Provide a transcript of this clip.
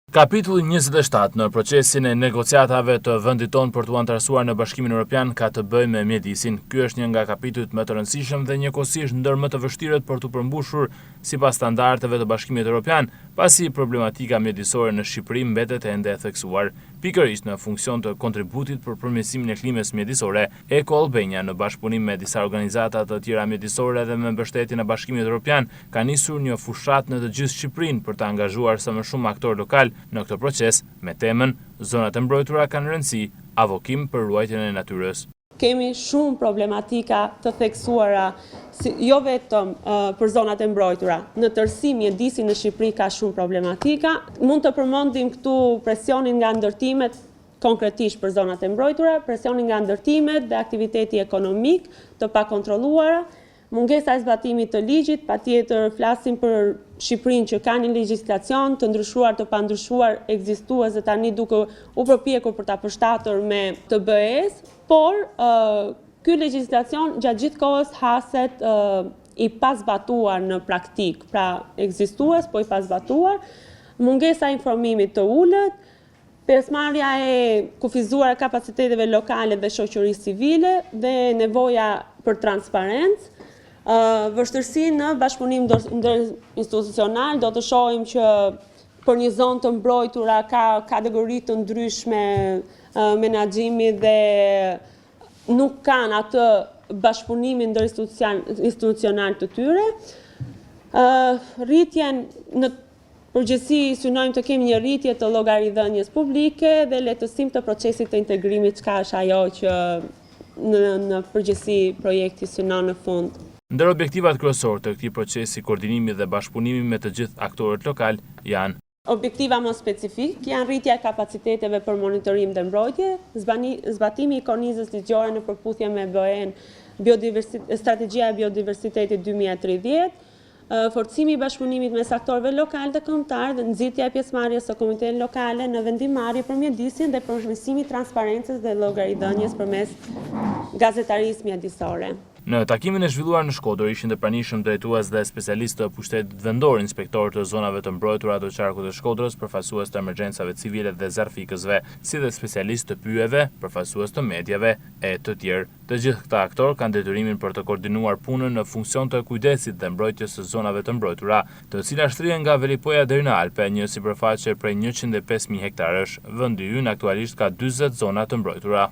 Kapitulli 27 në procesin e negociatave të vendit tonë për t'u antarësuar në Bashkimin Evropian ka të bëjë me mjedisin. Ky është një nga kapitujt më të rëndësishëm dhe njëkohësisht ndër më të vështirët për t'u përmbushur sipas standardeve të Bashkimit Evropian, pasi problematika mjedisore në Shqipëri mbetet ende e theksuar. Pikërisht në funksion të kontributit për përmirësimin e klimës mjedisore, Eco Albania në bashkëpunim me disa organizata të tjera mjedisore dhe me mbështetjen e Bashkimit Evropian ka nisur një fushat në të gjithë Shqipërinë për të angazhuar sa më shumë aktorë lokal në këtë proces me temën zonat e mbrojtura kanë rëndësi, avokim për ruajtjen e natyrës. Kemi shumë problematika të theksuara, jo vetëm për zonat e mbrojtura. Në tërësi mjedisi në Shqipëri ka shumë problematika. Mund të përmendim këtu presionin nga ndërtimet, konkretisht për zonat e mbrojtura, presionin nga ndërtimet dhe aktiviteti ekonomik të pakontrolluara, mungesa e zbatimit të ligjit, patjetër flasim për Shqipërinë që ka një legjislacion të ndryshuar, të pandryshuar, ekzistuese tani duke u përpjekur për ta përshtatur me të BE-s, por ky legjislacion gjatë gjithë kohës haset i pazbatuar në praktik, pra ekzistues, po i pazbatuar, mungesa e informimit të ulët, pjesëmarrja e kufizuar e kapaciteteve lokale dhe shoqërisë civile dhe nevoja për transparencë. Vështirësi në bashkëpunim interinstitucional, do të shohim që për një zonë të mbrojtura ka kategori të ndryshme menaxhimi dhe nuk kanë atë bashkëpunimin interinstitucional të tyre. Rritjen në përgjithësi synojmë të kemi një rritje të llogaridhënies publike dhe lehtësim të procesit të integrimit, çka është ajo që në përgjithësi projekti synon në fund. Ndër objektivat kryesorë të këtij procesi, koordinimi dhe bashkëpunimi me të gjithë aktorët lokal janë: objektiva më specifik janë rritja e kapaciteteve për monitorim dhe mbrojtje, zbatimi i kornizës ligjore në përputhje me BE-n, strategjia e biodiversitetit 2030, forcimi i bashkëpunimit mes aktorëve lokal dhe kombëtar dhe nxitja e pjesëmarrjes së komunitetit lokale në vendimmarrje për mjedisin dhe përmirësimi i transparencës dhe llogaridhënies përmes gazetarisë mjedisore. Në takimin e zhvilluar në Shkodër ishin të pranishëm drejtues dhe specialistë të pushtetit vendor, inspektorë të zonave të mbrojtura të qarkut të Shkodrës, përfaqësues të emergjencave civile dhe zarfikësve, si dhe specialistë të pyjeve, përfaqësues të medjave e të tjerë. Të gjithë këta aktorë kanë detyrimin për të koordinuar punën në funksion të kujdesit dhe mbrojtjes së zonave të mbrojtura, të cilat shtrihen nga Velipoja deri në Alpe, një sipërfaqe prej 105.000 hektarësh. Vendi ynë aktualisht ka 40 zona të mbrojtura.